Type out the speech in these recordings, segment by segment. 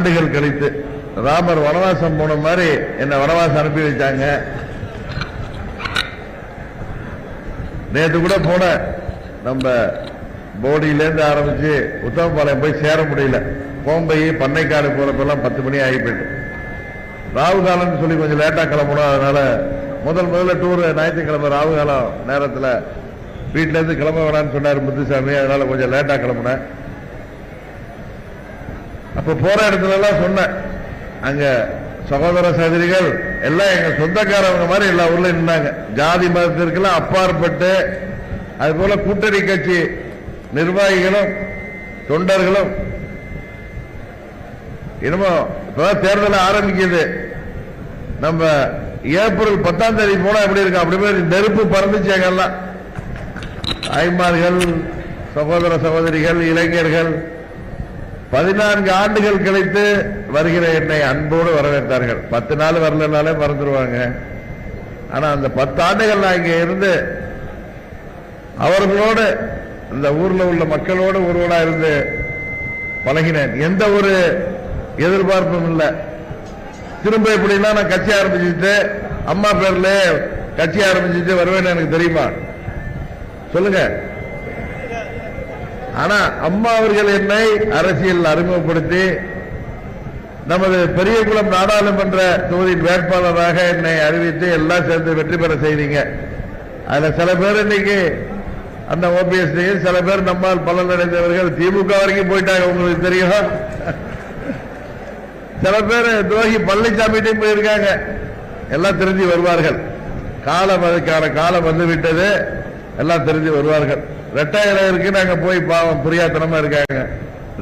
ஆண்டுகள் கழித்து ராமர் வனவாசம் போன மாதிரி என்ன வனவாசம் அனுப்பி வச்சாங்க. நேற்று கூட போன நம்ம போடியிலேருந்து ஆரம்பிச்சு உத்தமபாளையம் போய் சேர முடியல. கோம்பை பண்ணைக்காடு போறப்பெல்லாம் 10 மணி ஆகி போயிட்டு ராகு காலம்னு சொல்லி கொஞ்சம் லேட்டா கிளம்பணும். அதனால முதல்ல டூர் ஞாயிற்றுக்கிழமை ராகு காலம் நேரத்தில் வீட்டில இருந்து கிளம்ப வேணான்னு சொன்னார் முத்துசாமி. அதனால கொஞ்சம் லேட்டா கிளம்புனேன். அப்ப போற இடத்துல எல்லாம் சொன்னேன், அங்க சகோதர சகோதரிகள் எல்லாம் எங்க சொந்தக்காரவங்க மாதிரி எல்லா ஊர்ல நின்னாங்க. ஜாதி மதத்திற்கெல்லாம் அப்பாற்பட்டு அது போல கூட்டணி கட்சி நிர்வாகிகளும் தொண்டர்களும் என்னமோ இப்பதான் தேர்தல் ஆரம்பிக்குது. நம்ம ஏப்ரல் 10ஆம் தேதி போனா எப்படி இருக்கு அப்படி மாதிரி நெருப்பு பறந்துச்சு. எங்கெல்லாம் தாய்மார்கள் சகோதர சகோதரிகள் இளைஞர்கள் 14 ஆண்டுகள் கழித்து வருகிற என்னை அன்போடு வரவேற்றார்கள். 10 நாள் வரலனாலே மறந்துடுவாங்க. ஆனா அந்த 10 ஆண்டுகள் நான் இங்க இருந்து அவர்களோடு இந்த ஊர்ல உள்ள மக்களோடு ஒருவனா இருந்து பழகினேன். எந்த ஒரு எதிர்பார்ப்பும் இல்லை. திரும்ப எப்படின்னா நான் கட்சி ஆரம்பிச்சுட்டு அம்மா பேர்ல கட்சி ஆரம்பிச்சுட்டு வருவேன்னு எனக்கு தெரியுமா? சொல்லுங்க. ஆனா அம்மா அவர்கள் என்னை அரசியல் அறிமுகப்படுத்தி நமது பெரியகுளம் நாடாளுமன்ற தொகுதியின் வேட்பாளராக என்னை அறிவித்து எல்லாம் சேர்ந்து வெற்றி பெற செய்தீங்க. அதுல சில பேர் இன்னைக்கு அந்த ஓபிஎஸ் சில பேர் நம்மால் பலனடைந்தவர்கள் திமுக வரைக்கும் போயிட்டாங்க. உங்களுக்கு தெரியும். சில பேர் துரோகி பழனிசாமிட்டையும் போயிருக்காங்க. எல்லாம் தெரிஞ்சு வருவார்கள். காலம் அதுக்கான காலம் வந்து விட்டது. எல்லாம் தெரிஞ்சு வருவார்கள். ரெட்டை இலை இருக்கு, நாங்க போய் பாவம் புரியாத்தனமா இருக்காங்க.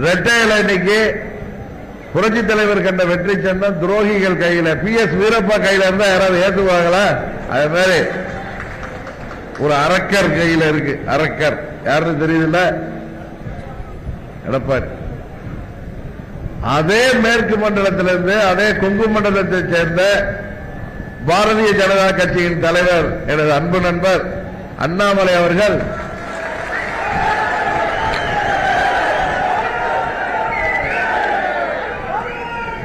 ரெட்டை இலை இன்னைக்கு புரட்சி தலைவர் கண்ட வெற்றி சின்னம் துரோகிகள் கையில, PS வீரப்பா கையில இருந்தா யாராவது ஏற்றுவாங்களா? அது மாதிரி ஒரு அரக்கர் கையில இருக்கு. அரக்கர் யாருன்னு தெரியுதுல்ல? எடப்பாடி. அதே மேற்கு மண்டலத்திலிருந்து அதே கொங்கு மண்டலத்தை சேர்ந்த பாரதிய ஜனதா கட்சியின் தலைவர் எனது அன்பு நண்பர் அண்ணாமலை அவர்கள்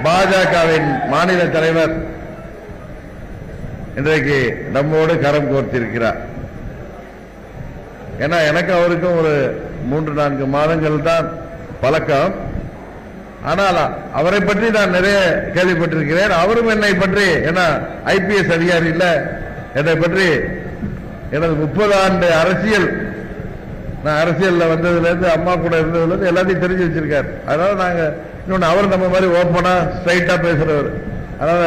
பாஜகவின் மாநில தலைவர் இன்றைக்கு நம்மோடு கரம் கோர்த்திருக்கிறார். ஏன்னா எனக்கு அவருக்கும் ஒரு 3-4 மாதங்கள் தான் பழக்கம். ஆனால் அவரை பற்றி நான் நிறைய கேள்விப்பட்டிருக்கிறேன். அவரும் என்னை பற்றி, ஏன்னா IPS அதிகாரி இல்ல, என்னை பற்றி எனது 30 ஆண்டு அரசியல், நான் அரசியல்ல வந்ததுல இருந்து அம்மா கூட இருந்ததுல இருந்து எல்லாத்தையும் தெரிஞ்சு வச்சிருக்காரு. அதனால நாங்க இன்னொன்னு அவர் நம்ம மாதிரி ஓப்பனா ஸ்ட்ரைட்டா பேசுறவர். அதனால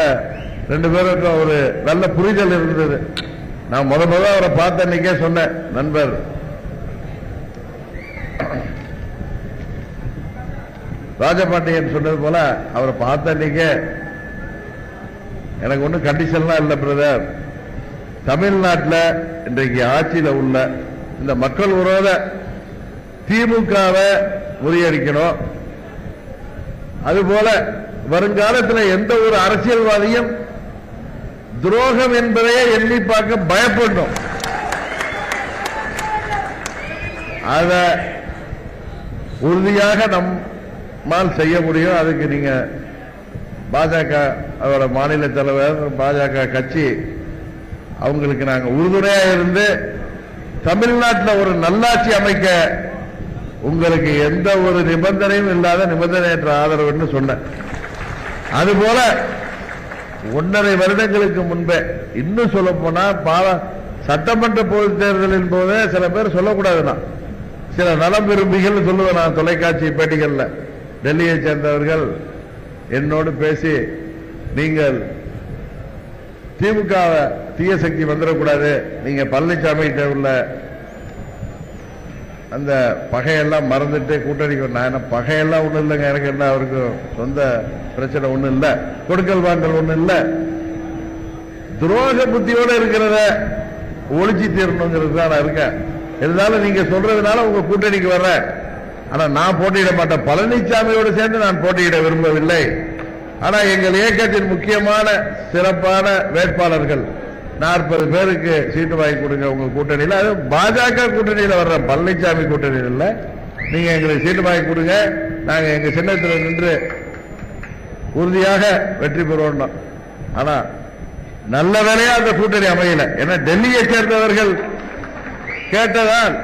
2 பேருக்கும் ஒரு நல்ல புரிதல் இருந்தது. நான் முதல்ல அவரை பார்த்த அன்னைக்கே சொன்னேன், நண்பர் ராஜபாண்டியன் சொன்னது போல அவரை பார்த்த அன்னைக்கே எனக்கு ஒன்றும் கண்டிஷன்லாம் இல்லை பிரதர். தமிழ்நாட்டில் இன்றைக்கு ஆட்சியில் உள்ள இந்த மக்கள் விரோத திமுகவை முறியடிக்கணும். அதுபோல வருங்காலத்தில் எந்த ஒரு அரசியல்வாதியும் துரோகம் என்பதையே எண்ணி பார்க்க பயப்படணும். அத உறுதியாக நம்மால் செய்ய முடியும். அதுக்கு நீங்க பாஜக அவரோட மாநில தலைவர், பாஜக கட்சி, அவங்களுக்கு நாங்க உறுதுணையா இருந்து தமிழ்நாட்டில் ஒரு நல்லாட்சி அமைக்க உங்களுக்கு எந்த ஒரு நிபந்தனையும் இல்லாத நிபந்தனையற்ற ஆதரவுன்னு சொன்னேன். அதுபோல 1.5 வருடங்களுக்கு முன்பே, இன்னும் சொல்ல போனா சட்டமன்ற பொது தேர்தலின் போதே சில பேர் சொல்லக்கூடாதுன்னா சில நலம் விரும்பிகள் சொல்லுவேன். நான் தொலைக்காட்சி பேட்டிகள்ல டெல்லியை சேர்ந்தவர்கள் என்னோடு பேசி, நீங்கள் திமுக தீய சக்தி வந்துடக்கூடாது, நீங்க பழனிசாமி உள்ள அந்த பகையெல்லாம் மறந்துட்டு கூட்டணிக்கு. நான் பகையெல்லாம் ஒண்ணும் இல்லைங்க, எனக்கு என்ன அவருக்கு சொந்த பிரச்சனை ஒண்ணும் இல்லை, கொடுக்கல் வாங்கல் ஒண்ணும் இல்லை, துரோக புத்தியோட இருக்கிறத ஒழிச்சு தீரணுங்கிறது தான் நான் இருக்கேன். இருந்தாலும் நீங்க சொல்றதுனால உங்க கூட்டணிக்கு வர்றேன். ஆனா நான் போட்டியிட மாட்டேன். பழனிசாமியோடு சேர்ந்து நான் போட்டியிட விரும்பவில்லை. ஆனா எங்கள் இயக்கத்தின் முக்கியமான சிறப்பான வேட்பாளர்கள் 40 பேருக்கு சீட்டு வாங்கி கொடுங்க உங்க கூட்டணியில். அது பாஜக கூட்டணியில் வர்ற, பழனிசாமி கூட்டணியில் இல்ல. நீங்க எங்களுக்கு சீட்டு வாங்கி கொடுங்க, நாங்க எங்க சின்னத்தில் நின்று உறுதியாக வெற்றி பெறுவோம். ஆனா நல்ல வேலையா அந்த கூட்டணி அமையல. ஏன்னா டெல்லியை சேர்ந்தவர்கள் கேட்டதால்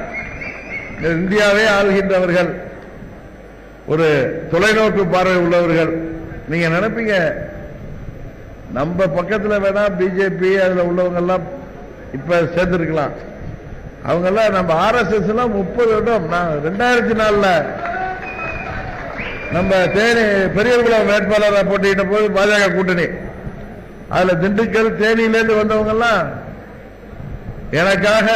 இந்தியாவை ஆளுகின்றவர்கள், ஒரு தொலைநோக்கு பார்வை உள்ளவர்கள். நீங்க நினைப்பீங்க நம்ம பக்கத்துல வேணா பிஜேபி அதுல உள்ளவங்க எல்லாம் இப்ப சேர்ந்திருக்கலாம். அவங்க எல்லாம் நம்ம RSS எல்லாம் 30 வருடம் 2004 நம்ம தேனி பெரியகுளம் வேட்பாளரை போட்டியிட்ட போது பாஜக கூட்டணி, அதுல திண்டுக்கல் தேனியிலிருந்து வந்தவங்க எல்லாம் எனக்காக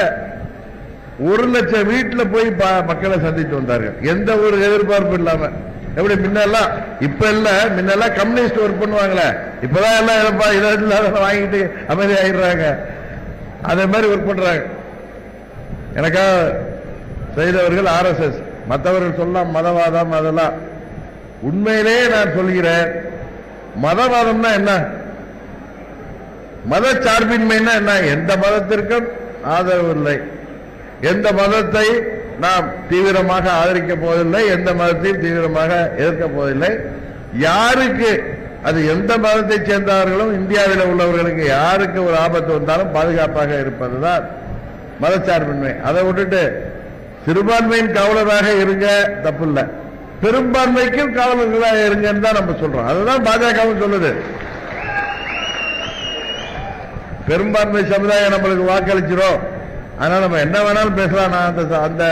1 லட்சம் வீட்டில் போய் மக்களை சந்தித்து வந்தார்கள், எந்த ஒரு எதிர்பார்ப்பு இல்லாம. எப்படி முன்னெல்லாம், இப்ப இல்ல, முன்னெல்லாம் கம்யூனிஸ்ட் ஒர்க் பண்ணுவாங்களே, இப்பதான் எல்லாம் இதெல்லாம் வாங்கிட்டு அமைதி ஆயிடுறாங்க. அதே மாதிரி ஒர்க் பண்றாங்க. எனக்காக செய்தவர்கள் RSS. மற்றவர்கள் சொல்லலாம் மதவாதம், அதெல்லாம் உண்மையிலேயே நான் சொல்கிறேன். மதவாதம்னா என்ன, மத சார்பின்மைன்னா என்ன? எந்த மதத்திற்கும் ஆதரவு இல்லை, எந்த மதத்தை நாம் தீவிரமாக ஆதரிக்க போவதில்லை, எந்த மதத்தையும் தீவிரமாக எதிர்க்க போவதில்லை. யாருக்கு அது எந்த மதத்தை சேர்ந்தவர்களும் இந்தியாவில் உள்ளவர்களுக்கு யாருக்கு ஒரு ஆபத்து வந்தாலும் பாதுகாப்பாக இருப்பதுதான் மதச்சார்பின்மை. அதை விட்டுட்டு சிறுபான்மையின் காவலராக இருங்க தப்பு இல்லை, பெரும்பான்மைக்கும் காவலர்களாக இருங்கன்னு தான் நம்ம சொல்றோம். அதுதான் பாஜகவும் சொல்லுது. பெரும்பான்மை சமுதாயம் நம்மளுக்கு வாக்களிச்சிரும், அதனால நம்ம என்ன வேணாலும் பேசலாம், நான் அந்த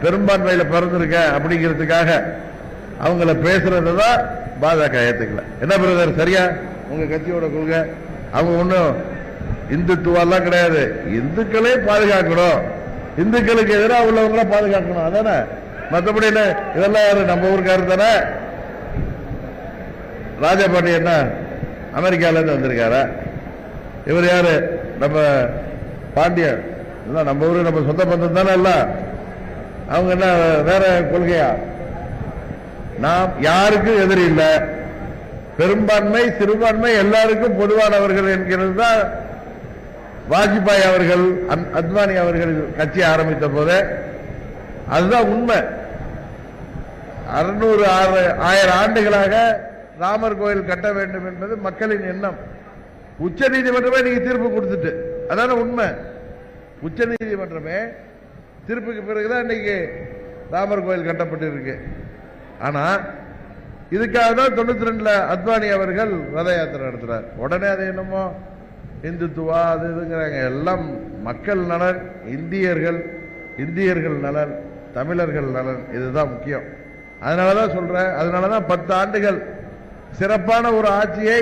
பெரும்பான்மையில பிறந்திருக்கேன் அப்படிங்கிறதுக்காக அவங்கள பேசுறதுதான் பாஜக ஏத்துக்கல. என்ன பிரதர், சரியா? உங்க கட்சியோட கொள்கை அவங்க ஒன்னும் இந்துத்துவெல்லாம் கிடையாது, இந்துக்களே பாதுகாக்கணும், இந்துக்களுக்கு எதிராக உள்ளவங்கள பாதுகாக்கணும், அதானே. மற்றபடி இதெல்லாம் யாரு, நம்ம ஊருக்காரு தானே. ராஜபாண்டி என்ன அமெரிக்கால இருந்து வந்திருக்காரா? இவர் யாரு, நம்ம பாண்டியன், நம்ம ஊரு, நம்ம சொந்த பந்தம் தானே. இல்ல அவங்க என்ன வேற கொள்கையா? நாம் யாருக்கும் எதிரி இல்லை, பெரும்பான்மை சிறுபான்மை எல்லாருக்கும் பொதுவானவர்கள் என்கிறது தான் வாஜ்பாய் அவர்கள், அத்வானி அவர்கள் கட்சி ஆரம்பித்த போது அதுதான் உண்மை. 600-1000 ஆண்டுகளாக ராமர் கோயில் கட்ட வேண்டும் என்பது மக்களின் எண்ணம். உச்ச நீதிமன்றமே நீங்க தீர்ப்பு கொடுத்துட்டு, அதான உண்மை. உச்ச நீதிமன்றமே தீர்ப்புக்கு பிறகுதான் இன்னைக்கு ராமர் கோயில் கட்டப்பட்டு இருக்கு. ஆனா இதுக்காக தான் 92 அத்வானி அவர்கள் ரத யாத்திரை நடத்துறார். உடனே அது என்னமோ இந்துத்துவா அது இதுங்கிறாங்க. எல்லாம் மக்கள் நலன், இந்தியர்கள் நலன், தமிழர்கள் நலன், இதுதான் முக்கியம். அதனாலதான் சொல்றேன், அதனாலதான் 10 ஆண்டுகள் சிறப்பான ஒரு ஆட்சியை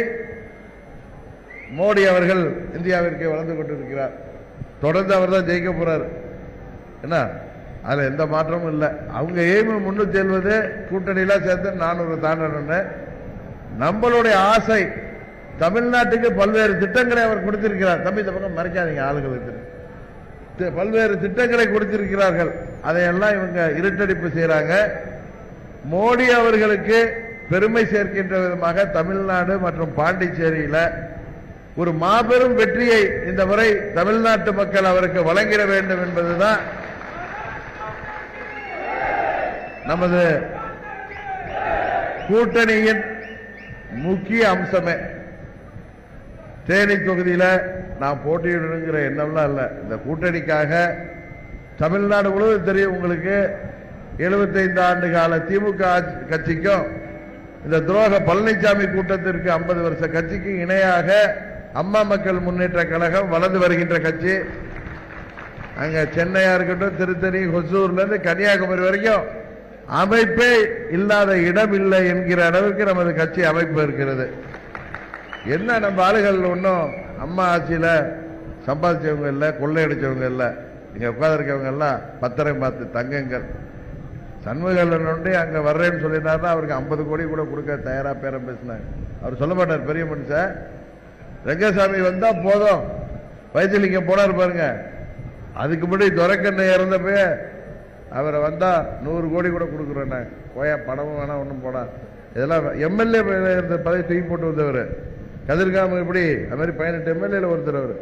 மோடி அவர்கள் இந்தியாவிற்கு வளர்ந்து கொண்டிருக்கிறார். தொடர்ந்து அவர் தான் ஜெயிக்க போறார். என்ன, அதுல எந்த மாற்றமும் இல்லை. அவங்க எய்ம் 370 கூட்டணியில சேர்த்து 400 தாண்டணும்னு. நம்மளுடைய ஆசை, தமிழ்நாட்டுக்கு பல்வேறு திட்டங்களை அவர் கொடுத்திருக்கிறார். தம்பி இந்த பக்கம் மறைக்காதீங்க, ஆளுங்களுக்கு பல்வேறு திட்டங்களை கொடுத்திருக்கிறார்கள். அதையெல்லாம் இவங்க இருட்டடிப்பு செய்யறாங்க. மோடி அவர்களுக்கு பெருமை சேர்க்கின்ற விதமாக தமிழ்நாடு மற்றும் பாண்டிச்சேரியில ஒரு மாபெரும் வெற்றியை இந்த முறை தமிழ்நாட்டு மக்கள் அவருக்கு வழங்கிட வேண்டும் என்பதுதான் நமது கூட்டணியின் முக்கிய அம்சமே. தேனி தொகுதியில் நான் போட்டியிடுங்கிற எண்ணம்லாம் இல்லை. இந்த கூட்டணிக்காக தமிழ்நாடு முழுவதும் தெரியும் உங்களுக்கு, 75 ஆண்டு கால திமுக கட்சிக்கும் இந்த துரோக பழனிசாமி கூட்டத்திற்கு 50 வருஷ கட்சிக்கு இணையாக அம்மா மக்கள் முன்னேற்ற கழகம் வளர்ந்து வருகின்ற கட்சி. அங்க சென்னையா இருக்கட்டும், திருத்தணி, ஹொசூர்ல இருந்து கன்னியாகுமரி வரைக்கும் அமைப்பே இல்லாத இடம் இல்லை என்கிற அளவுக்கு நமது கட்சி அமைப்பு இருக்கிறது. என்ன நம்ம ஆளுகள் ஒன்றும் அம்மா ஆட்சியில சம்பாதிச்சவங்க இல்லை, கொள்ளையடிச்சவங்க இல்லை. இங்க உட்கார்ந்துருக்கவங்க எல்லாம் பத்திரம் பார்த்து தங்கங்கள். சண்முகன் அங்க வர்றேன்னு சொல்லியிருந்தாருன்னா அவருக்கு 50 கோடி கூட கொடுக்க தயாரா பேரம் பேசினாங்க. அவர் சொல்ல மாட்டார், பெரிய மனுஷன். ரங்கசாமி வந்தா போதும், வைத்தியலிங்கம் போனார் பாருங்க, அதுக்கு முன்னாடி துரைக்கண்ணை இறந்தப்ப அவரை வந்தா 100 கோடி கூட கொடுக்குறேன், போயா பணமும் வேணா ஒன்றும் போனா. இதெல்லாம் எம்எல்ஏ பதவி தூக்கி போட்டு வந்தவர். கதிர்காம இப்படி அது மாதிரி 18 எம்எல்ஏல ஒருத்தர் அவர்.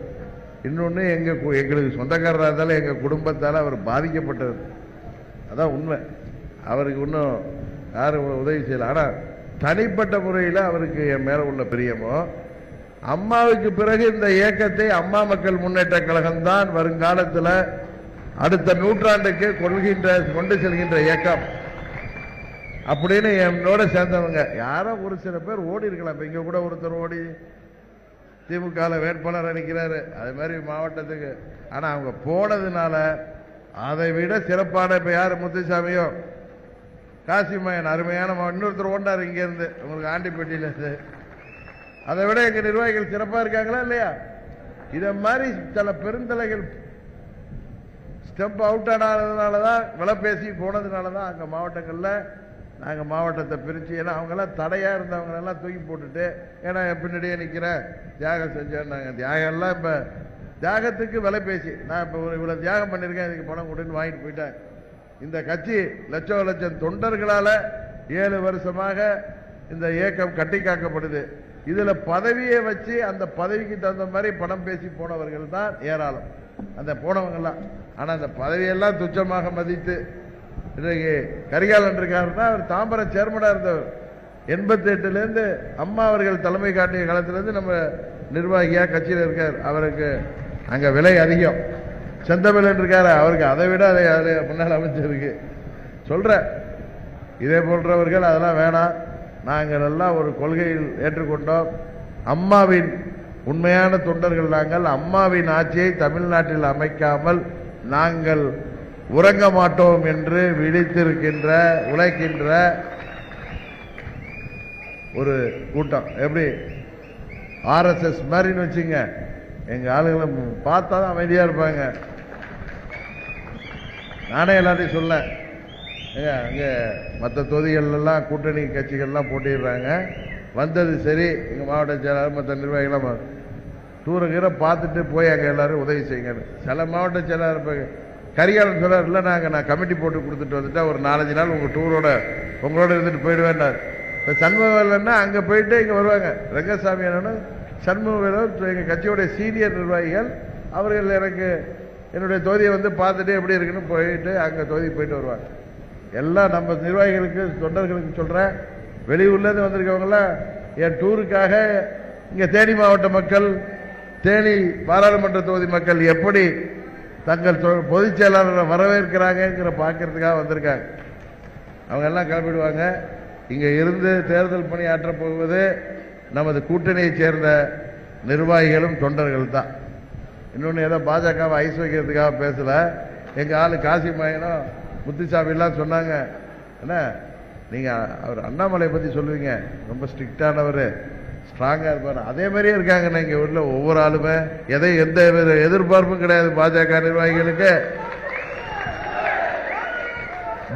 இன்னொன்னு எங்களுக்கு சொந்தக்காரராக இருந்தாலும் எங்க குடும்பத்தால அவர் பாதிக்கப்பட்டவர். அதான் உண்மை. அவருக்கு இன்னும் யாரும் உதவி செய்யல. ஆனா தனிப்பட்ட முறையில் அவருக்கு என் மேல உள்ள பிரியமோ, அம்மாவுக்கு பிறகு இந்த இயக்கத்தை அம்மா மக்கள் முன்னேற்ற கழகம் தான் வருங்காலத்தில் அடுத்த நூற்றாண்டுக்கு கொண்டு செல்கின்ற இயக்கம் அப்படின்னு என்னோட சேர்ந்தவங்க. யாரோ ஒரு சில பேர் ஓடி இருக்கலாம். இப்ப இங்க கூட ஒருத்தர் ஓடி திமுக வேட்பாளர் அளிக்கிறாரு, அது மாதிரி மாவட்டத்துக்கு. ஆனா அவங்க போனதுனால அதை விட சிறப்பான இப்ப யாரு முத்துசாமியோ காசிமாயன் அருமையான இன்னொருத்தர் ஓண்டாரு இங்க இருந்து உங்களுக்கு ஆண்டிப்பட்டியில இருந்து. அதை விட எங்க நிர்வாகிகள் சிறப்பா இருக்காங்களா இல்லையா? இத மாதிரி சில பெருந்தலைகள் ஸ்டெப் அவுட் ஆனதுனாலதான் விலை பேசி போனதுனாலதான் அங்க மாவட்டங்கள்ல நாங்க மாவட்டத்தை பிரிச்சு, ஏன்னா அவங்க எல்லாம் தடையா இருந்தவங்க எல்லாம் தூக்கி போட்டுட்டு, ஏன்னா பின்னாடியே நிக்கிறேன் தியாகம் செஞ்சேன்னாங்க. தியாகம் எல்லாம் இப்ப தியாகத்துக்கு விலை பேசி நான் இப்ப இவ்வளவு தியாகம் பண்ணிருக்கேன், இதுக்கு பணம் கொடுன்னு வாங்கிட்டு போயிட்டேன். இந்த கட்சி லட்சம் தொண்டர்களால 7 வருஷமாக இந்த இயக்கம் கட்டி காக்கப்படுது. இதுல பதவியை வச்சு அந்த பதவிக்கு தகுந்த மாதிரி பணம் பேசி போனவர்கள் தான் ஏராளம் அந்த போனவங்கெல்லாம். ஆனா அந்த பதவியெல்லாம் துச்சமாக மதித்து இன்றைக்கு கரிகாலன் இருக்காருன்னா அவர் தாம்பரம் சேர்மனா இருந்தவர். 88 இருந்து அம்மா அவர்கள் தலைமை காட்டிய காலத்திலிருந்து நம்ம நிர்வாகியா கட்சியில் இருக்கார். அவருக்கு அங்க விலை அதிகம். செந்தமிழன் இருக்காரு, அவருக்கு அதை விட அதை முன்னால் அமைச்சிருக்கு. சொல்ற இதே போன்றவர்கள் அதெல்லாம் வேணாம். நாங்கள் எல்லாம் ஒரு கொள்கையில் ஏற்றுக்கொண்டோம். அம்மாவின் உண்மையான தொண்டர்கள் நாங்கள். அம்மாவின் ஆட்சியை தமிழ்நாட்டில் அமைக்காமல் நாங்கள் உறங்க மாட்டோம் என்று விழித்திருக்கின்ற உழைக்கின்ற ஒரு கூட்டம். எப்படி RSS மாதிரின்னு வச்சுங்க, எங்க ஆளுங்களை பார்த்தா தான் அமைதியா இருப்பாங்க. நானே எல்லாத்தையும் சொல்ல, அங்க மற்ற தொகுதிகள் எல்லாம் கூட்டணி கட்சிகள்லாம் போட்டிடுறாங்க. வந்தது சரி, எங்க மாவட்ட செயலாளர் மற்ற நிர்வாகிகளாம் தூரங்கிற பார்த்துட்டு போய் அங்க எல்லாரும் உதவி செய்யுங்க. சில மாவட்ட செயலாளர் கரிகாலன் சொல்றாரு, இல்லை நான் கமிட்டி போட்டு கொடுத்துட்டு வந்துட்டா ஒரு 4-5 நாள் உங்க டூரோட உங்களோட இருந்துட்டு போயிடுவேன். இப்போ சண்முகவேலன்னா அங்க போயிட்டு இங்க வருவாங்க. ரங்கசாமி சண்முகவேலர் எங்க கட்சியோட சீனியர் நிர்வாகிகள், அவர்கள் எனக்கு என்னுடைய தொகுதியை வந்து பார்த்துட்டு எப்படி இருக்குன்னு போயிட்டு அங்க தொகுதிக்கு போயிட்டு வருவாங்க. எல்லாம் நம்ம நிர்வாகிகளுக்கு தொண்டர்களுக்கு சொல்றேன், வெளியூர்லேருந்து வந்திருக்கவங்களாம் என் டூருக்காக இங்க தேனி மாவட்ட மக்கள், தேனி பாராளுமன்ற தொகுதி மக்கள் எப்படி தங்கள் பொதுச் செயலாளரை வரவேற்கிறாங்கிற பார்க்கறதுக்காக வந்திருக்காங்க. அவங்க எல்லாம் கிளம்பிடுவாங்க. இங்க இருந்து தேர்தல் பணியாற்ற போவது நமது கூட்டணியை சேர்ந்த நிர்வாகிகளும் தொண்டர்கள் தான். இன்னொன்னு ஏதோ பாஜகவை ஐஸ் வைக்கிறதுக்காக பேசல. எங்க ஆளு காசிமாயனும் முத்துசாமி எல்லாம் சொன்னாங்க, என்ன நீங்க அவர் அண்ணாமலை பத்தி சொல்லுவீங்க, ரொம்ப ஸ்ட்ரிக்டானவர், ஸ்ட்ராங்கா இருப்பாரு. அதே மாதிரியே இருக்காங்க இங்க ஊர்ல ஒவ்வொரு ஆளுமே. எந்த எதிர்பார்ப்பும் கிடையாது பாஜக நிர்வாகிகளுக்கு.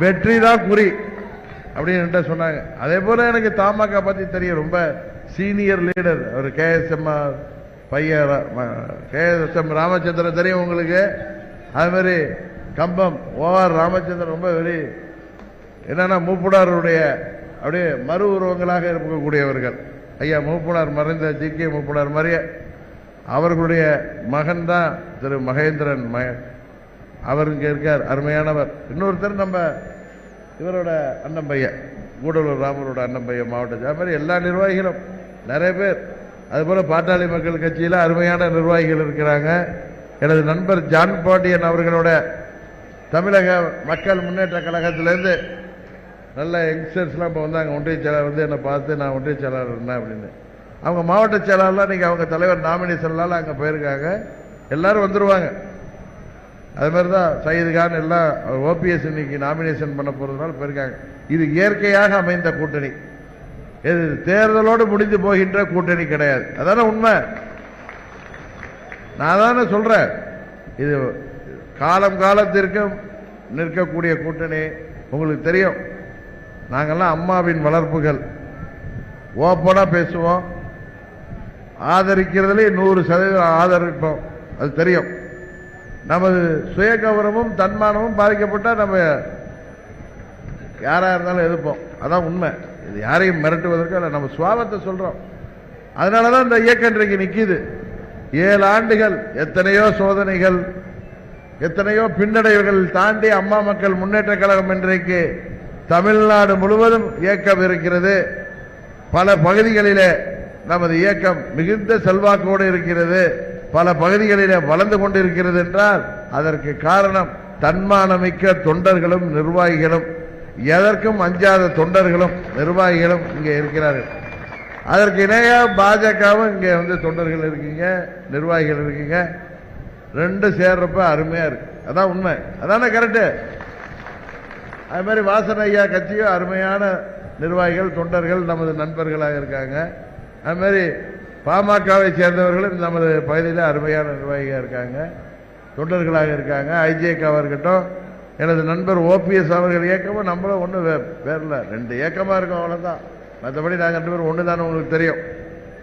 வெற்றி தான் குறி அப்படின்னு சொன்னாங்க. அதே போல எனக்கு தமாக பத்தி தெரியும், ரொம்ப சீனியர் லீடர் அவர். KSM பையன் KSM ராமச்சந்திரன் தெரியும் உங்களுக்கு. அது மாதிரி கம்பம் OR ராமச்சந்திரன் ரொம்ப வெறி என்னன்னா மூப்புடாருடைய அப்படியே மறு உருவங்களாக இருக்கக்கூடியவர்கள். ஐயா மூப்புனார் மறைந்த GK மூப்புனார் மாதிரியே அவர்களுடைய மகன் தான் திரு மகேந்திரன். அவர் இங்க இருக்கார், அருமையானவர். இன்னொருத்தர் நம்ம இவரோட அண்ணன் பையன், கூடலூர் ராமரோட அண்ணன் பையன் மாவட்ட. அது மாதிரி எல்லா நிர்வாகிகளும் நிறைய பேர். அதுபோல பாட்டாளி மக்கள் கட்சியில அருமையான நிர்வாகிகள் இருக்கிறாங்க. எனது நண்பர் ஜான் பாண்டியன் அவர்களோட தமிழக மக்கள் முன்னேற்ற கழகத்திலிருந்து நல்ல யங்ஸ்டர்ஸ்லாம் இப்போ வந்தாங்க. ஒன்றிய செயலாளர் வந்து என்னை பார்த்து நான் ஒன்றிய செயலாளர் இருந்தேன் அப்படின்னு. அவங்க மாவட்ட செயலாளர்லாம் இன்னைக்கு அவங்க தலைவர் நாமினேஷன்லாம் அங்கே போயிருக்காங்க. எல்லாரும் வந்துருவாங்க. அது மாதிரி தான் சயீது கான் எல்லாம் OPS இன்னைக்கு நாமினேஷன் பண்ண போறதுனால போயிருக்காங்க. இது இயற்கையாக அமைந்த கூட்டணி, இது தேர்தலோடு முடிந்து போகின்ற கூட்டணி கிடையாது. அதான உண்மை. நான் தானே சொல்றேன், இது காலம் காலத்திற்கும் நிற்கக்கூடிய கூட்டணி. உங்களுக்கு தெரியும், நாங்கெல்லாம் அம்மாவின் வளர்ப்புகள். ஓப்பனா பேசுவோம், ஆதரிக்கிறதுலே 100% ஆதரிப்போம். அது தெரியும். நமது சுய கௌரவமும் தன்மானமும் பாதிக்கப்பட்டா நம்ம யாரா இருந்தாலும் எதிர்ப்போம். அதான் உண்மை. இது யாரையும் மிரட்டுவதற்கு அல்ல, நம்ம சுவாபத்தை சொல்றோம். அதனாலதான் இந்த இயக்கம் இன்றைக்கு நிக்குது. 7 ஆண்டுகள் எத்தனையோ சோதனைகள், எத்தனையோ பின்னடைவுகள் தாண்டி அம்மா மக்கள் முன்னேற்ற கழகம் இன்றைக்கு தமிழ்நாடு முழுவதும் இயக்கம் இருக்கிறது. பல பகுதிகளிலே நமது இயக்கம் மிகுந்த செல்வாக்கோடு இருக்கிறது, பல பகுதிகளிலே வளர்ந்து கொண்டிருக்கிறது என்றால் அதற்கு காரணம் தன்மானமிக்க தொண்டர்களும் நிர்வாகிகளும், எதற்கும் அஞ்சாத தொண்டர்களும் நிர்வாகிகளும் இங்கே இருக்கிறார்கள். அதற்கு இணையாக பாஜகவும் இங்கே வந்து தொண்டர்கள் இருக்கீங்க, நிர்வாகிகள் இருக்கீங்க. ரெண்டு சேர்றப்ப அருமையா இருக்கு. அதான் உண்மை, அதானே கரெக்டு. அது மாதிரி வாசன் ஐயா கட்சியும் அருமையான நிர்வாகிகள் தொண்டர்கள் நமது நண்பர்களாக இருக்காங்க. அது மாதிரி பாமகவை சேர்ந்தவர்களும் நமது பகுதியில் அருமையான நிர்வாகியாக இருக்காங்க, தொண்டர்களாக இருக்காங்க. ஐஜேகாவாக இருக்கட்டும், எனது நண்பர் ஓபிஎஸ் அவர்கள் இயக்கமும் நம்மளும் ஒன்றும் வேறல, ரெண்டு இயக்கமாக இருக்கும், அவ்வளோதான். மற்றபடி நாங்கள் ரெண்டு பேரும் ஒன்று தானே உங்களுக்கு தெரியும்.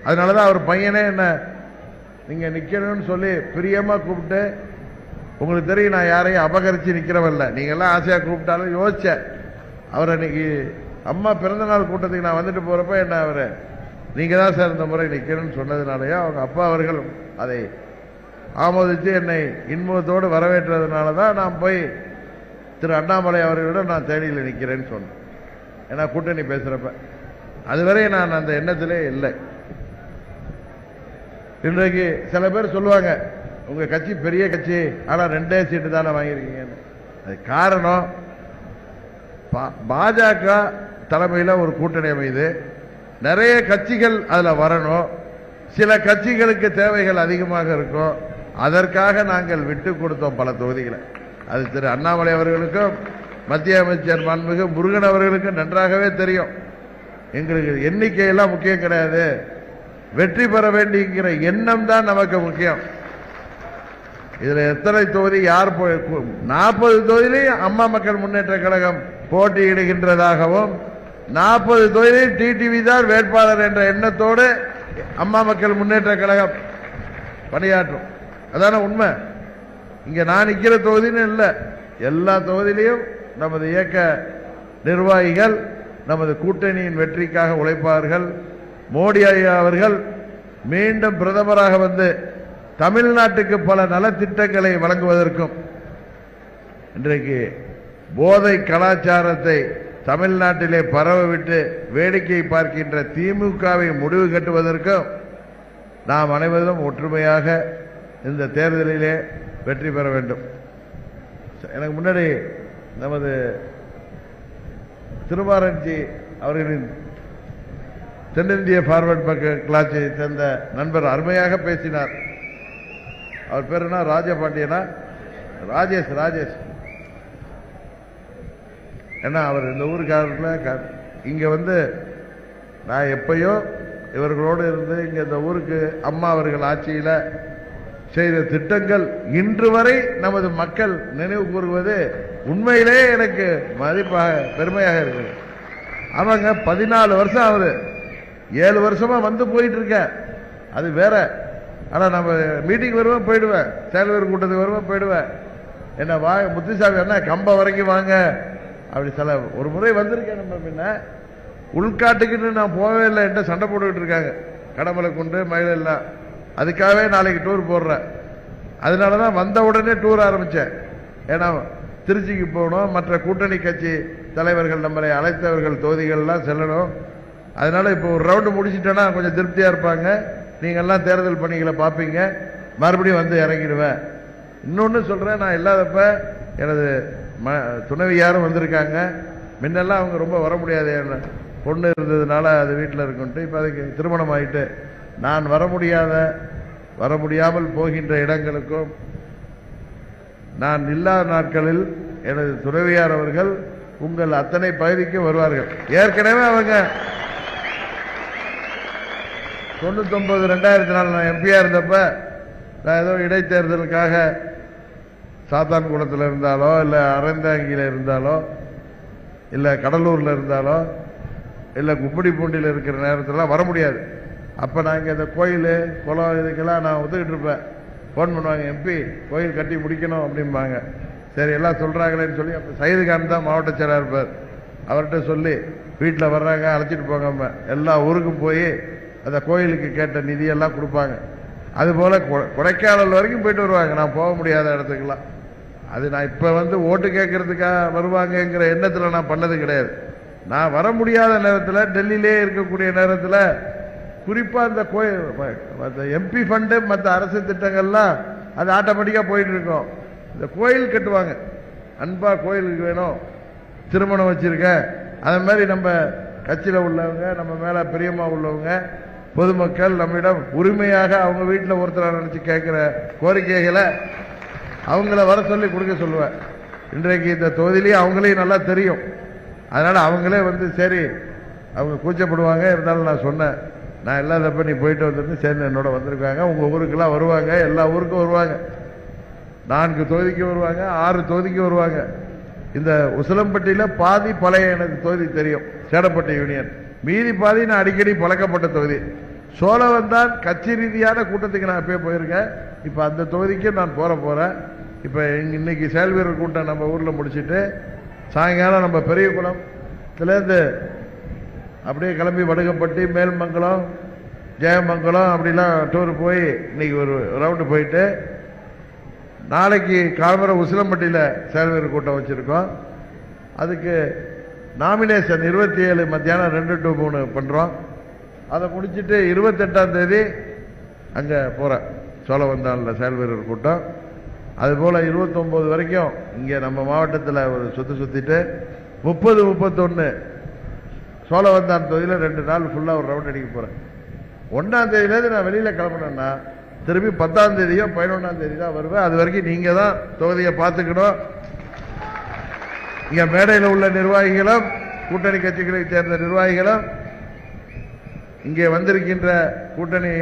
அதனால தான் அவர் பையனே என்ன நீங்கள் நிற்கணும்னு சொல்லி பிரியமாக கூப்பிட்டு, உங்களுக்கு தெரியும் நான் யாரையும் அபகரித்து நிற்கிறவல்ல, நீங்கள்லாம் ஆசையாக கூப்பிட்டாலும் யோசித்தேன். அவரை இன்னைக்கு அம்மா பிறந்தநாள் கூட்டத்துக்கு நான் வந்துட்டு போகிறப்ப என்ன அவர் நீங்கள் தான் சார் இந்த முறை நிற்கணும்னு சொன்னதுனாலயோ அவங்க அப்பா அவர்கள் அதை ஆமோதித்து என்னை இன்முகத்தோடு வரவேற்றதுனால தான் நான் போய் திரு அண்ணாமலை அவர்களிடம் நான் தேனியில் நிற்கிறேன்னு சொன்னேன். ஏன்னா கூட்டணி பேசுகிறப்ப அதுவரை நான் அந்த எண்ணத்திலே இல்லை. இன்றைக்கு சில பேர் சொல்லுவாங்க உங்க கட்சி பெரிய கட்சி, ஆனால் 2 சீட்டு தானே வாங்கியிருக்கீங்கன்னு. அது காரணம் பாஜக தலைமையில் ஒரு கூட்டணி அமைது, நிறைய கட்சிகள் அதில் வரணும், சில கட்சிகளுக்கு தேவைகள் அதிகமாக இருக்கும். அதற்காக நாங்கள் விட்டு கொடுத்தோம் பல தொகுதிகளை. அது திரு அண்ணாமலை அவர்களுக்கும் மத்திய அமைச்சர் மாண்புமிகு முருகன் அவர்களுக்கும் நன்றாகவே தெரியும். எங்களுக்கு எண்ணிக்கையெல்லாம் முக்கியம் கிடையாது, வெற்றி பெற வேண்டிய எண்ணம் தான் நமக்கு முக்கியம். இதுல எத்தனை தொகுதி யார் 40 தொகுதியிலையும் அம்மா மக்கள் முன்னேற்ற கழகம் போட்டியிடுகின்றதாகவும் 40 தொகுதியில் டிடிவி தான் வேட்பாளர் என்ற எண்ணத்தோடு அம்மா மக்கள் முன்னேற்ற கழகம் பணியாற்றும். அதான உண்மை. இங்க நான் நிற்கிற தொகுதின்னு இல்லை, எல்லா தொகுதியிலையும் நமது இயக்க நிர்வாகிகள் நமது கூட்டணியின் வெற்றிக்காக உழைப்பார்கள். மோடி ஐயா அவர்கள் மீண்டும் பிரதமராக வந்து தமிழ்நாட்டுக்கு பல நலத்திட்டங்களை வழங்குவதற்கும், இன்றைக்கு போதை கலாச்சாரத்தை தமிழ்நாட்டிலே பரவவிட்டு வேடிக்கை பார்க்கின்ற திமுகவை முடிவு கட்டுவதற்கும் நாம் அனைவரும் ஒற்றுமையாக இந்த தேர்தலிலே வெற்றி பெற வேண்டும். எனக்கு முன்னாடி நமது திருமாரஞ்சி அவர்களின் தென்னிந்திய ஃபார்வர்ட் கிளாஸை சேர்ந்த நண்பர் அருமையாக பேசினார். அவர் பேர் என்ன, ராஜபாண்டியனா, ராஜேஷ். ஏன்னா அவர் இந்த ஊருக்காரர்ல இங்க வந்து நான் எப்பயோ இவர்களோடு இருந்து இங்க இந்த ஊருக்கு அம்மா அவர்கள் ஆட்சியில் செய்த திட்டங்கள் இன்று வரை நமது மக்கள் நினைவு கூறுவது உண்மையிலே எனக்கு மதிப்பாக பெருமையாக இருக்குது. அவங்க 14 வருஷம் ஆகுது, 7 வருஷமா வந்து போயிட்டு இருக்க, அது வேற. ஆனா நம்ம மீட்டிங் வருவேன் போயிடுவேன், செயல்வர் கூட்டத்துக்கு வருவேன் போயிடுவேன். என்ன முத்துசாமி என்ன கம்ப வரைக்கும் வாங்க அப்படி சில ஒரு முறை வந்திருக்கேன். நம்ம முன்ன உள்காட்டுக்குன்னு நான் போவே இல்லை, என்கிட்ட சண்டை போட்டுக்கிட்டு இருக்காங்க கடமலை கொண்டு மயிலெல்லாம். அதுக்காகவே நாளைக்கு டூர் போடுறேன். அதனாலதான் வந்த உடனே டூர் ஆரம்பிச்சேன். ஏன்னா திருச்சிக்கு போகணும், மற்ற கூட்டணி கட்சி தலைவர்கள் நம்மளை அழைத்தவர்கள் தொகுதிகள்லாம் செல்லணும். அதனால இப்போ ஒரு ரவுண்டு முடிச்சுட்டேன்னா கொஞ்சம் திருப்தியா இருப்பாங்க, நீங்கள்லாம் தேர்தல் பணிகளை பார்ப்பீங்க, மறுபடியும் வந்து இறங்கிடுவேன். இன்னொன்று சொல்றேன், நான் இல்லாதப்ப எனது துணைவி யாரும் வந்திருக்காங்க. முன்னெல்லாம் அவங்க ரொம்ப வர முடியாது, பொண்ணு இருந்ததுனால அது வீட்டில் இருக்குன்ட்டு. இப்போ அதுக்கு திருமணம் ஆகிட்டு நான் வர முடியாமல் போகின்ற இடங்களுக்கும் நான் இல்லாத நாட்களில் எனது துணைவியார் அவர்கள் உங்கள் அத்தனை பகுதிக்கும் வருவார்கள். ஏற்கனவே அவங்க 99 2004 நான் எம்பியா இருந்தப்ப நான் ஏதோ இடைத்தேர்தலுக்காக சாத்தான்குளத்தில் இருந்தாலோ இல்லை அறந்தாங்கியில் இருந்தாலோ இல்லை கடலூரில் இருந்தாலோ இல்லை குப்படிப்பூண்டியில் இருக்கிற நேரத்திலாம் வர முடியாது. அப்போ நாங்கள் இந்த கோயில் குளம் இதுக்கெல்லாம் நான் ஒத்துக்கிட்டு இருப்பேன். ஃபோன் பண்ணுவாங்க, எம்பி கோயில் கட்டி முடிக்கணும் அப்படிம்பாங்க. சரி எல்லாம் சொல்கிறாங்களேன்னு சொல்லி அப்போ சைதுகான் தான் மாவட்ட செயலாளர் இருப்பார், அவர்கிட்ட சொல்லி வீட்டில் வர்றாங்க அழைச்சிட்டு போகாம எல்லா ஊருக்கும் போய் அந்த கோயிலுக்கு கேட்ட நிதியெல்லாம் கொடுப்பாங்க. அதுபோல் கொடைக்கானல் வரைக்கும் போயிட்டு வருவாங்க, நான் போக முடியாத இடத்துக்கெல்லாம். அது நான் இப்போ வந்து ஓட்டு கேட்கறதுக்காக வருவாங்கங்கிற எண்ணத்தில் நான் பண்ணது கிடையாது. நான் வர முடியாத நேரத்தில், டெல்லியிலே இருக்கக்கூடிய நேரத்தில், குறிப்பாக இந்த கோயில் எம்பி ஃபண்டு மற்ற அரசு திட்டங்கள்லாம் அது ஆட்டோமேட்டிக்காக போயிட்டு இருக்கோம். இந்த கோயில் கட்டுவாங்க, அன்பா கோயிலுக்கு வேணும், திருமணம் வச்சிருக்க, அது மாதிரி நம்ம கட்சியில் உள்ளவங்க, நம்ம மேலே பிரியமாக உள்ளவங்க, பொதுமக்கள் நம்மிடம் உரிமையாக அவங்க வீட்டில் ஒருத்தர் நினச்சி கேட்குற கோரிக்கைகளை அவங்கள வர சொல்லி கொடுக்க சொல்லுவேன். இன்றைக்கு இந்த தொகுதியிலேயே அவங்களையும் நல்லா தெரியும். அதனால் அவங்களே சரி, அவங்க கூச்சப்படுவாங்க. இருந்தாலும் நான் சொன்னேன், நான் இல்லாதப்ப நீ போயிட்டு வந்துட்டு சேர்ந்து என்னோட வந்திருக்காங்க. உங்கள் ஊருக்கெல்லாம் வருவாங்க, எல்லா ஊருக்கும் வருவாங்க, 4 தொகுதிக்கு வருவாங்க, 6 தொகுதிக்கு வருவாங்க. இந்த உசிலம்பட்டியில் பாதி பழைய எனக்கு தொகுதி தெரியும், சேடப்பட்டி யூனியன். மீதி பாதி நான் அடிக்கடி பழக்கப்பட்ட தொகுதி. சோழவந்தான் கட்சி ரீதியான கூட்டத்துக்கு நான் எப்பயே போயிருக்கேன். இப்போ அந்த தொகுதிக்கு நான் போகிறேன். இப்போ இன்னைக்கு செயல்வீரர் கூட்டம் நம்ம ஊரில் முடிச்சுட்டு சாயங்காலம் நம்ம பெரியகுளத்துலேருந்து அப்படியே கிளம்பி வடுகப்பட்டி, மேல்மங்கலம், ஜெயமங்கலம் அப்படிலாம் டூர் போய் இன்னைக்கு ஒரு ரவுண்டு போயிட்டு நாளைக்கு காலம்பரை உசிலம்பட்டியில் செயல்வீரர் கூட்டம் வச்சுருக்கோம். அதுக்கு நாமினேஷன் 27 மத்தியானம் 2 to 3 பண்ணுறோம். அதை முடிச்சுட்டு 28ஆம் தேதி அங்கே போகிறேன், சோழவந்தானில் செயல்வீரர் கூட்டம். அதுபோல் 29 வரைக்கும் இங்கே நம்ம மாவட்டத்தில் ஒரு சுற்றிட்டு 30, 31 சோழவந்தான் தொகுதியில் 2 நாள் ஃபுல்லாக ஒரு ரவுண்ட் அடிக்க போகிறேன். 1ஆம் தேதியிலேருந்து நான் வெளியில் கிளம்புனேன்னா திரும்பி 10ஆம் தேதியோ 11ஆம் தேதி தான் வருவேன். அது வரைக்கும் நீங்கள் தான் தொகுதியை பார்த்துக்கணும். இங்கே மேடையில் உள்ள நிர்வாகிகளும், கூட்டணி கட்சிகளை சேர்ந்த நிர்வாகிகளும், இங்கே வந்திருக்கின்ற கூட்டணி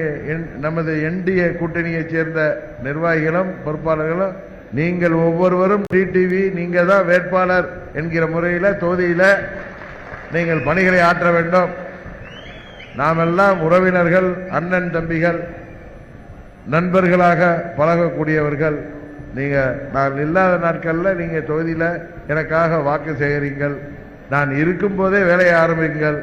நமது என்டிஏ கூட்டணியைச் சேர்ந்த நிர்வாகிகளும் பொறுப்பாளர்களும், நீங்கள் ஒவ்வொருவரும் டிடிவி நீங்கள் தான் வேட்பாளர் என்கிற முறையில் தொகுதியில் நீங்கள் பணிகளை ஆற்ற வேண்டும். நாமெல்லாம் உறவினர்கள், அண்ணன் தம்பிகள், நண்பர்களாக பழகக்கூடியவர்கள். நான் இல்லாத நாட்களில் நீங்கள் தொகுதியில் எனக்காக வாக்கு சேகரிங்கள். நான் இருக்கும்போதே வேலையை ஆரம்பிங்கள்.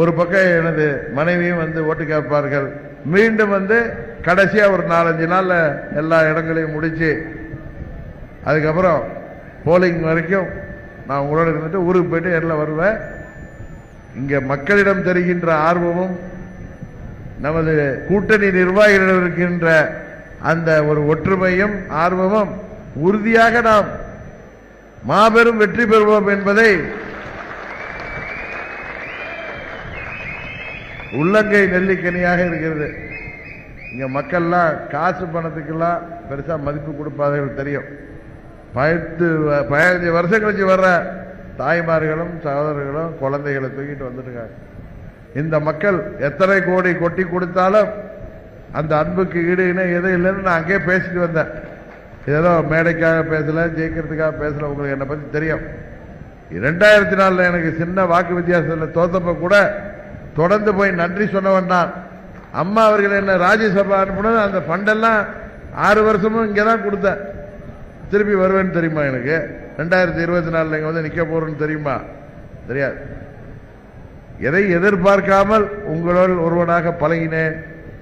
ஒரு பக்கம் எனது மனைவியும் ஓட்டு கேட்பார்கள். மீண்டும் கடைசியாக ஒரு 4-5 நாளில் எல்லா இடங்களையும் முடித்து அதுக்கப்புறம் போலிங் வரைக்கும் நான் உங்களோட இருந்துட்டு ஊருக்கு போயிட்டு எல்லாம் வருவேன். இங்கே மக்களிடம் தெரிகின்ற ஆர்வமும் நமது கூட்டணி நிர்வாகிகளிடம் இருக்கின்ற அந்த ஒரு ஒற்றுமையும் ஆர்வமும் உறுதியாக நாம் மாபெரும் வெற்றி பெறுவோம் என்பதை உள்ளங்கை நெல்லிக்கனியாக இருக்கிறது. இங்க மக்கள்லாம் காசு பணத்துக்கெல்லாம் பெருசா மதிப்பு கொடுப்பாதவர்கள் தெரியும். 15 வருஷம் கழிச்சு வர்ற தாய்மார்களும் சகோதரர்களும் குழந்தைகளை தூக்கிட்டு வந்துட்டுருக்காங்க. இந்த மக்கள் எத்தனை கோடி கொட்டி கொடுத்தாலும் அந்த அன்புக்கு ஈடு இணை எதுவும் இல்லைன்னு நான் அங்கேயே பேசிட்டு வந்தேன். ஏதோ மேடைக்காக பேசல, ஜெயிக்கிறதுக்காக பேசல. உங்களுக்கு என்னை பற்றி தெரியும். 2004 எனக்கு சின்ன வாக்கு வித்தியாசத்தில் தோத்தப்ப கூட தொடர்ந்து போய் நன்றி சொன்னவன் தான். அம்மா அவர்கள் என்ன ராஜ்யசபா அனுப்பினது, அந்த ஃபண்டெல்லாம் 6 வருஷமும் இங்கே தான் கொடுத்தேன். திருப்பி வருவேன்னு தெரியுமா எனக்கு? 2024 இங்கே நிற்க போறேன்னு தெரியுமா? தெரியாது. எதை எதிர்பார்க்காமல் உங்களோடு ஒருவனாக பழகினேன்.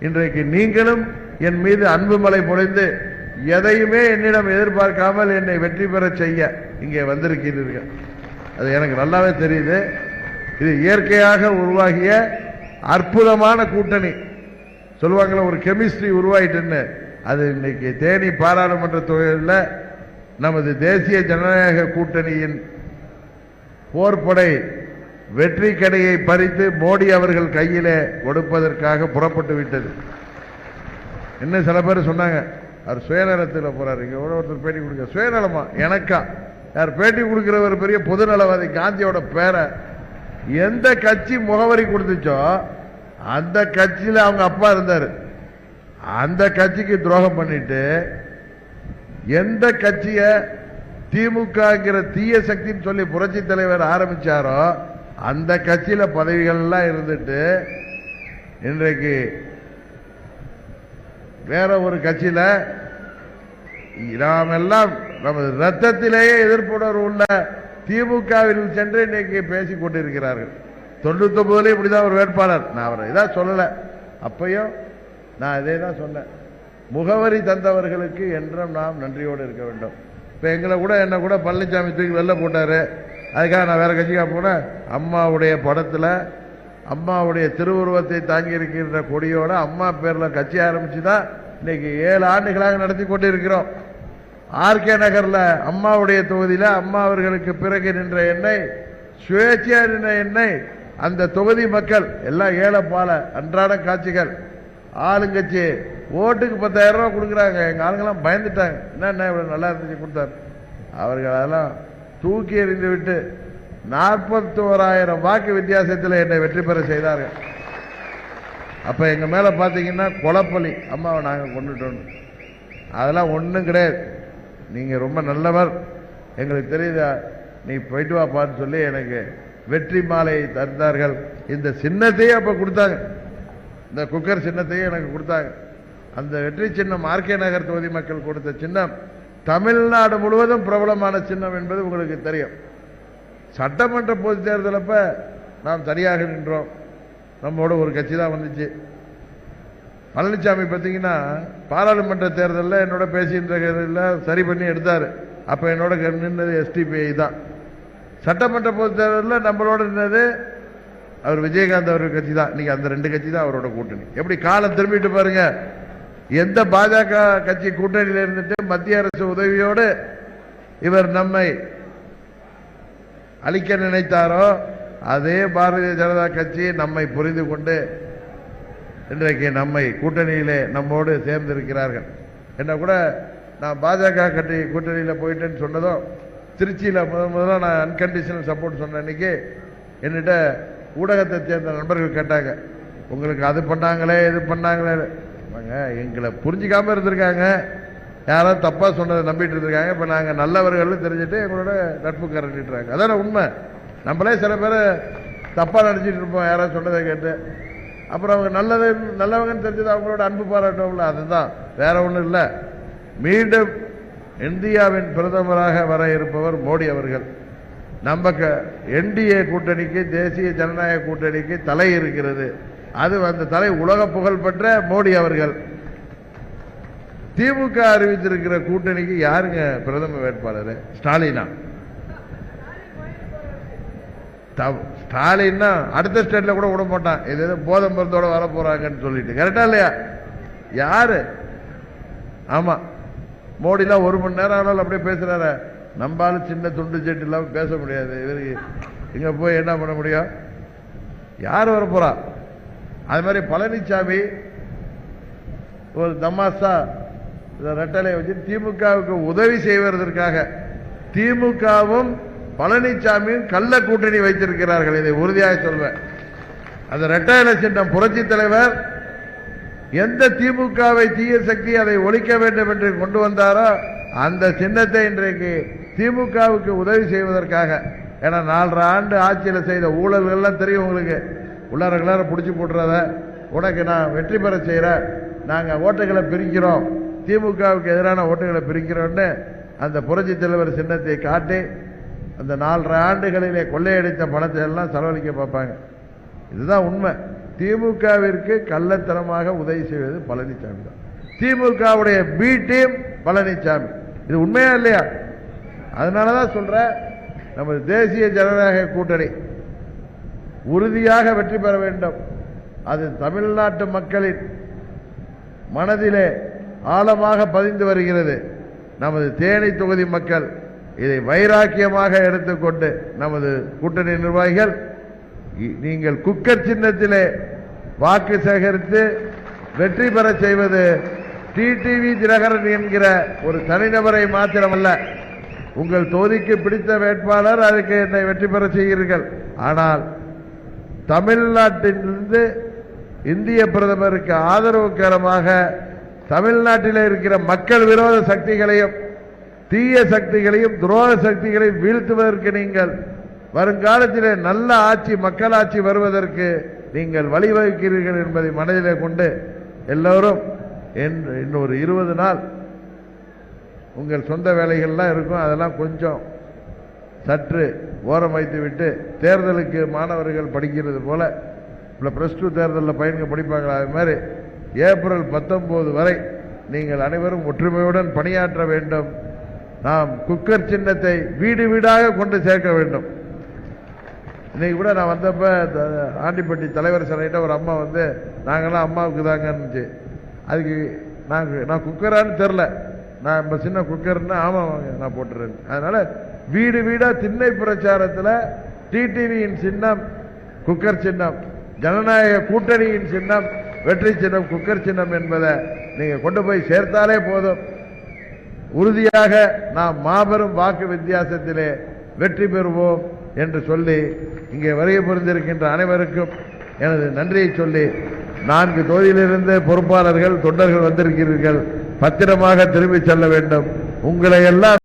இன்றைக்கு நீங்களும் என் மீது அன்பு மலை பொழிந்து எதையுமே என்னிடம் எதிர்பார்க்காமல் என்னை வெற்றி பெற செய்ய இங்கே வந்திருக்கிறீர்கள். அது எனக்கு நல்லாவே தெரியுது. இது இயற்கையாக உருவாகிய அற்புதமான கூட்டணி. சொல்லுவாங்கள ஒரு கெமிஸ்ட்ரி உருவாயிட்டுன்னு. அது இன்னைக்கு தேனி பாராளுமன்ற தொகுதியில் நமது தேசிய ஜனநாயக கூட்டணியின் போர்படை வெற்றி கடையை பறித்து மோடி அவர்கள் கையிலே கொடுப்பதற்காக புறப்பட்டு விட்டது. இன்னும் சில பேர் சொன்னாங்க அவர் சுயநலத்தில் போறாரு. இங்க ஒருத்தர் பேட்டி கொடுக்க சுயநலமா? எனக்கா? யார் பேட்டி கொடுக்கிறவர் பெரிய பொதுநலவாதி காந்தியோட பேரை எந்த கட்சி முகவரி கொடுத்துச்சோ அந்த கட்சியில அவங்க அப்பா இருந்தாரு. அந்த கட்சிக்கு துரோகம் பண்ணிட்டு எந்த கட்சிய திமுகங்கிற தீய சக்தின்னு சொல்லி புரட்சி தலைவர் ஆரம்பிச்சாரோ அந்த கட்சியில பதவிகள் எல்லாம் இருந்துட்டு இன்றைக்கு வேற ஒரு கட்சியில நாம் எல்லாம் நமது ரத்தத்திலேயே எதிர்ப்புணர்வு உள்ள திமுகவில் சென்று இன்னைக்கு பேசிக் கொண்டிருக்கிறார்கள். 99 இப்படிதான் ஒரு வேட்பாளர். நான் அவரை இதான் சொல்லல. அப்பையும் நான் இதே தான் சொன்னேன். முகவரி தந்தவர்களுக்கு என்றும் நாம் நன்றியோடு இருக்க வேண்டும். இப்ப எங்களை கூட என்ன கூட பழனிசாமி தூக்கி வெளில போட்டாரு. அதுக்காக நான் வேற கட்சிக்காக போனேன். அம்மாவுடைய படத்தில் அம்மாவுடைய திருவுருவத்தை தாங்கி இருக்கின்ற கொடியோட அம்மா பேரில் கட்சி ஆரம்பிச்சு தான் இன்னைக்கு 7 ஆண்டுகளாக நடத்தி கொண்டு இருக்கிறோம். ஆர்கே நகரில் அம்மாவுடைய தொகுதியில் அம்மா அவர்களுக்கு பிறகு நின்ற என்னை சுயேட்சையா நின்ற என்னை அந்த தொகுதி மக்கள் எல்லாம் ஏழைப்பால அன்றாட காட்சிகள் ஆளுங்கட்சி ஓட்டுக்கு 10,000 ரூபா கொடுக்குறாங்க. எங்கள் ஆளுங்கெல்லாம் பயந்துட்டாங்க. என்ன இவ்வளோ நல்லா இருந்துச்சு கொடுத்தாரு. அவர்கள் அதெல்லாம் தூக்கி எறிந்து விட்டு 41,000 வாக்கு வித்தியாசத்தில் என்னை வெற்றி பெற செய்தார்கள். அப்ப எங்க மேல பாத்தீங்கன்னா கொலப்பலி அம்மாவை நாங்க கொண்டுட்டோம். அதெல்லாம் ஒண்ணும் கிடையாது. நீங்க ரொம்ப நல்லவர், எங்களுக்கு தெரியுதா, நீ போயிட்டு வாப்பான்னு சொல்லி எனக்கு வெற்றி மாலை தந்தார்கள். இந்த சின்னத்தையே அப்ப கொடுத்தாங்க, இந்த குக்கர் சின்னத்தையே எனக்கு கொடுத்தாங்க. அந்த வெற்றி சின்னம் ஆர்கே நகர் தொகுதி மக்கள் கொடுத்த சின்னம் தமிழ்நாடு முழுவதும் பிரபலமான சின்னம் என்பது உங்களுக்கு தெரியும். சட்டமன்ற பொது தேர்தல் அப்ப நாம் தனியாக நின்றோம். நம்மோட ஒரு கட்சி தான் வந்துச்சு. பழனிசாமி பார்த்தீங்கன்னா பாராளுமன்ற தேர்தலில் என்னோட பேசின்ற சரி பண்ணி எடுத்தாரு. அப்ப என்னோட நின்றது எஸ்டிபிஐ தான். சட்டமன்ற பொது தேர்தலில் நம்மளோட நின்னது அவர் விஜயகாந்த் அவர்கள் கட்சி தான். இன்னைக்கு அந்த 2 கட்சி தான் அவரோட கூட்டணி. எப்படி காலம் திரும்பிட்டு பாருங்க. எந்த பாஜக கட்சி கூட்டணியில் இருந்துட்டு மத்திய அரசு உதவியோடு இவர் நம்மை அழிக்க நினைத்தாரோ அதே பாரதிய ஜனதா கட்சி நம்மை புரிந்து கொண்டு இன்றைக்கு நம்மை கூட்டணியிலே நம்மோடு சேர்ந்திருக்கிறார்கள். என்ன கூட நான் பாஜக கட்சி கூட்டணியில் போயிட்டேன்னு சொன்னதும் திருச்சியில் முதல்ல நான் அன்கண்டிஷனல் சப்போர்ட் சொன்ன அன்னைக்கு என்னிட்ட ஊடகத்தை சேர்ந்த நண்பர்கள் கேட்டாங்க, உங்களுக்கு அது பண்ணாங்களே இது பண்ணாங்களே. எங்களை புரிஞ்சிக்காம இருந்திருக்காங்க, யாராவது தப்பா சொன்னதை நம்பிட்டு இருந்திருக்காங்க. இப்ப நாங்க நல்லவர்கள் தெரிஞ்சுட்டு எங்களோட நட்பு கரண்டிட்டுறாங்க. அதான உண்மை. நம்மளே சில பேர் தப்பா நினைச்சிட்டு இருப்போம் யாராவது சொன்னதை கேட்டு. அப்புறம் அவங்க நல்லவங்கன்னு தெரிஞ்சது அவங்களோட அன்பு பாராட்டோம்ல, அதுதான், வேற ஒண்ணும் இல்லை. மீண்டும் இந்தியாவின் பிரதமராக வர இருப்பவர் மோடி அவர்கள். நம்ம என்டிஏ கூட்டணிக்கு, தேசிய ஜனநாயக கூட்டணிக்கு தலை இருக்கிறது. அது அந்த தலை உலக புகழ் பெற்ற மோடி அவர்கள். திமுக அறிவித்திருக்கிற கூட்டணிக்கு யாருங்க பிரதம வேட்பாளர்? ஸ்டாலினா? ஸ்டாலின்னா அடுத்த ஸ்டேட்ல கூட விட மாட்டான். இது போதை மருந்தோட வர போறாங்கன்னு சொல்லிட்டு. கரெக்டா இல்லையா? யாரு? ஆமா, மோடிலாம் 1 மணி நேரம் ஆனாலும் அப்படியே பேசுறாரு. நம்பால சின்ன துண்டு செட்டு இல்லாம பேச முடியாது. இவருக்கு இங்க போய் என்ன பண்ண முடியும்? யார் வர போறா? அது மாதிரி பழனிசாமி ஒரு தமாசா ரெட்டலை வச்சு திமுகவுக்கு உதவி செய்வதற்காக திமுகவும் பழனிசாமியும் கள்ள கூட்டணி வைத்திருக்கிறார்கள். இதை உறுதியாக சொல்வேன். அந்த ரெட்டலை சின்னம் புரட்சி தலைவர் எந்த திமுகவை தீய சக்தி அதை ஒழிக்க வேண்டும் என்று கொண்டு வந்தாரோ அந்த சின்னத்தை இன்றைக்கு திமுகவுக்கு உதவி செய்வதற்காக. ஏன்னா 4.5 ஆண்டு ஆட்சியில் செய்த ஊழல்கள் எல்லாம் தெரியும் உங்களுக்கு. உள்ளார பிடிச்சி போட்டுறத உனக்கு நான் வெற்றி பெற செய்கிறேன், நாங்கள் ஓட்டுகளை பிரிக்கிறோம், திமுகவுக்கு எதிரான ஓட்டுகளை பிரிக்கிறோம்னு அந்த புரட்சி தலைவர் சின்னத்தை காட்டி அந்த 4.5 ஆண்டுகளிலே கொள்ளையடித்த பணத்தை எல்லாம் செலவழிக்க பார்ப்பாங்க. இதுதான் உண்மை. திமுகவிற்கு கள்ளத்தனமாக உதவி செய்வது பழனிசாமி தான். திமுகவுடைய பி டீம் பழனிசாமி. இது உண்மையா இல்லையா? அதனாலதான் சொல்ற, நமது தேசிய ஜனநாயக கூட்டணி உறுதியாக வெற்றி பெற வேண்டும். அது தமிழ்நாட்டு மக்களின் மனதிலே ஆழமாக பதிந்து வருகிறது. நமது தேனி தொகுதி மக்கள் இதை வைராக்கியமாக எடுத்துக்கொண்டு நமது கூட்டணி நிர்வாகிகள் நீங்கள் குக்கர் சின்னத்திலே வாக்கு சேகரித்து வெற்றி பெற செய்வது டிடிவி தினகரன் என்கிற ஒரு தனிநபரை மாத்திரமல்ல. உங்கள் தொகுதிக்கு பிடித்த வேட்பாளர், அதுக்கு என்னை வெற்றி பெற செய்கிறீர்கள். ஆனால் தமிழ்நாட்டிலிருந்து இந்திய பிரதமருக்கு ஆதரவுக்கரமாக தமிழ்நாட்டில் இருக்கிற மக்கள் விரோத சக்திகளையும் தீய சக்திகளையும் துரோக சக்திகளையும் வீழ்த்துவதற்கு நீங்கள் வருங்காலத்திலே நல்ல ஆட்சி, மக்களாட்சி வருவதற்கு நீங்கள் வழிவகுக்கிறீர்கள் என்பதை மனதிலே கொண்டு எல்லோரும் இன்னொரு 20 நாள் உங்கள் சொந்த வேலைகள்லாம் இருக்கும். அதெல்லாம் கொஞ்சம் சற்று ஓரம் வைத்து விட்டு தேர்தலுக்கு மாணவர்கள் படிக்கிறது போல +2 தேர்தலில் பையன்கள் படிப்பாங்களா, அது மாதிரி ஏப்ரல் 19 வரை நீங்கள் அனைவரும் ஒற்றுமையுடன் பணியாற்ற வேண்டும். நாம் குக்கர் சின்னத்தை வீடு வீடாக கொண்டு சேர்க்க வேண்டும். இன்னைக்கு கூட நான் வந்தப்ப ஆண்டிப்பட்டி தலைவர் சிலையிட்ட ஒரு அம்மா வந்து நாங்கெல்லாம் அம்மாவுக்கு தாங்கன்னு. அதுக்கு நான் குக்கரான்னு தெரில, நான் இப்போ சின்ன குக்கர்னா ஆமாம் வாங்க நான் போட்டுறேன். அதனால வீடு வீடா திண்ணை பிரச்சாரத்தில் டிடிவியின் சின்னம் குக்கர் சின்னம், ஜனநாயக கூட்டணியின் சின்னம் வெற்றி சின்னம் குக்கர் சின்னம் என்பதை நீங்க கொண்டு போய் சேர்த்தாலே போதும். உறுதியாக நாம் மாபெரும் வாக்கு வித்தியாசத்திலே வெற்றி பெறுவோம் என்று சொல்லி இங்கே வருகை புரிந்திருக்கின்ற அனைவருக்கும் எனது நன்றியை சொல்லி 4 தொகுதியிலிருந்து பொறுப்பாளர்கள் தொண்டர்கள் வந்திருக்கிறீர்கள், பத்திரமாக திரும்பி செல்ல வேண்டும். உங்களை எல்லாம்